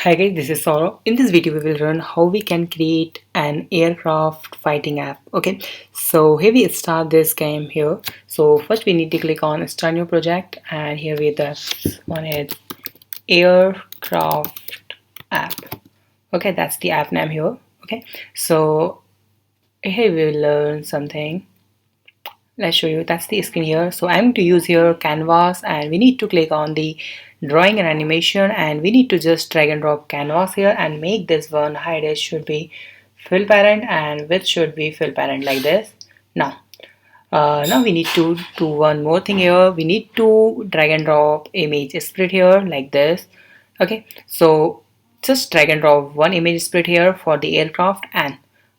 Hi guys, this is Saurabh. In this video, we will learn how we can create an aircraft fighting app. Okay, so here we start this game here. So first we need to click on start new project, and here we the one is aircraft app. Okay, that's the app name here. Okay, so here we will learn something. Let's show you. That's the screen here. So I'm going to use here canvas, and we need to click on the drawing and animation, and we need to just drag and drop canvas here and make this one height is should be fill parent and width should be fill parent like this. Now we need to do one more thing here. We need to drag and drop image split here like this. Okay, so just drag and drop one image split here for the aircraft and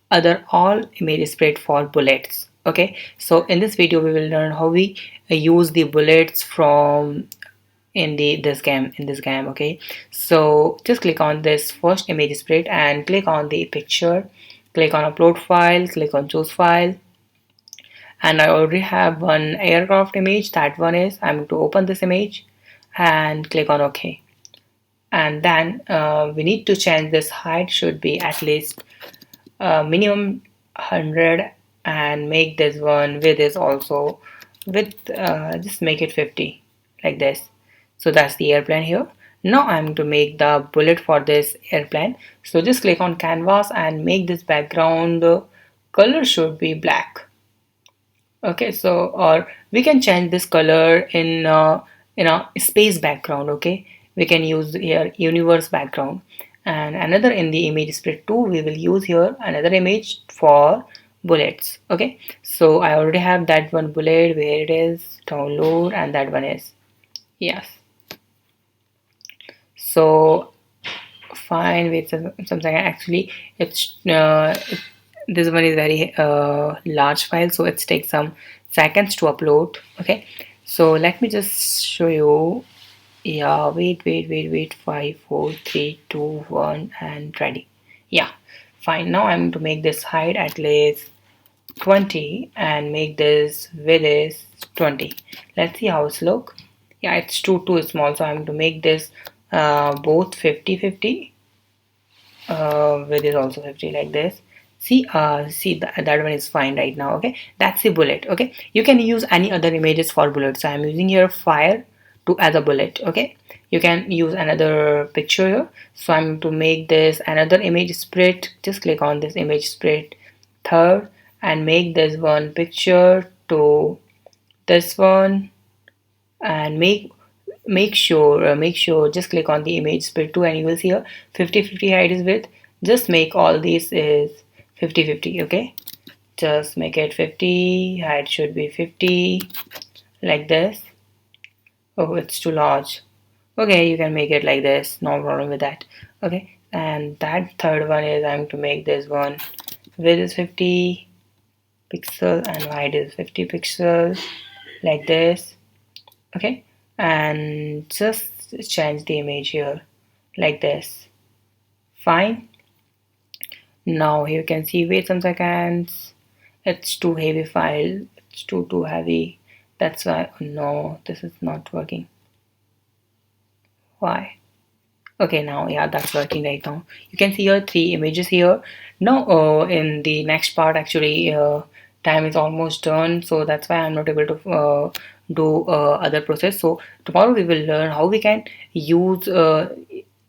other all image split for bullets. Okay, so in this video we will learn how we use the bullets from in this game. Okay, so just click on this first image split and click on the picture, click on upload file, click on choose file, and I already have one aircraft image. That one is I'm going to open this image and click on OK, and then we need to change this height should be at least minimum 100 and make this one width is also with just make it 50 like this. So that's the airplane here. Now I'm going to make the bullet for this airplane. So just click on canvas and make this background color should be black. Okay, so or we can change this color in a space background. Okay, we can use here universe background, and another in the image split 2 we will use here another image for bullets. Okay, so I already have that one bullet where it is download, and that one is yes. So fine with something actually it's this one is very large file, so it takes some seconds to upload. Okay, so let me just show you. Yeah, wait, 5 4 3 2 1 and ready. Yeah, fine. Now I'm going to make this height at least 20 and make this width is 20. Let's see how it's look. Yeah, it's too small, so I'm going to make this both 50 width is also 50 like this. See that one is fine right now. Okay, that's the bullet. Okay, you can use any other images for bullets. So I'm using here fire to as a bullet. Okay, you can use another picture here. So I'm to make this another image split. Just click on this image split third and make this one picture to this one, and make sure just click on the image split 2 and you will see here 50 height is width. Just make all these is 50. Okay, just make it 50, height should be 50 like this. Oh, it's too large. Okay, you can make it like this, no problem with that. Okay, and that third one is I'm to make this one width is 50 pixel and height is 50 pixels like this. Okay, and just change the image here like this. Fine. Now here you can see wait some seconds. It's too heavy file. It's too heavy. That's why no, this is not working. Why? Okay, now yeah, that's working right now. You can see your 3 images here. Now in the next part actually time is almost done, so that's why I'm not able to do other process. So tomorrow we will learn how we can use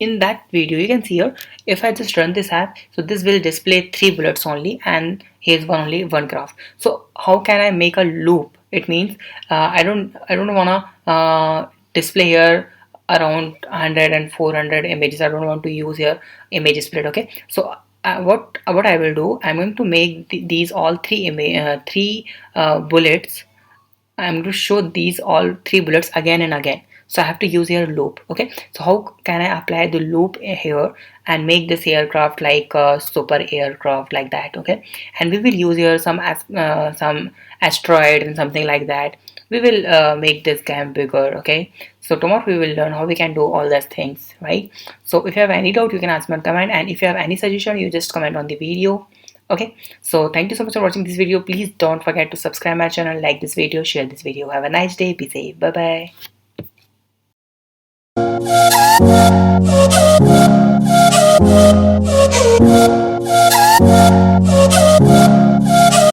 in that video you can see here if I just run this app, so this will display 3 bullets only, and here's only one graph. So how can I make a loop? It means I don't wanna display here around 100 and 400 images. I don't want to use here image split. Okay, so what I will do, I'm going to make these all three bullets. I'm going to show these all 3 bullets again and again. So I have to use here loop. Okay, so how can I apply the loop here and make this aircraft like a super aircraft like that? Okay, and we will use here some asteroid and something like that. We will make this game bigger. Okay, so tomorrow we will learn how we can do all those things, right? So if you have any doubt you can ask me on comment, and if you have any suggestion you just comment on the video. Okay, so thank you so much for watching this video. Please don't forget to subscribe my channel, like this video, share this video. Have a nice day, be safe, bye bye.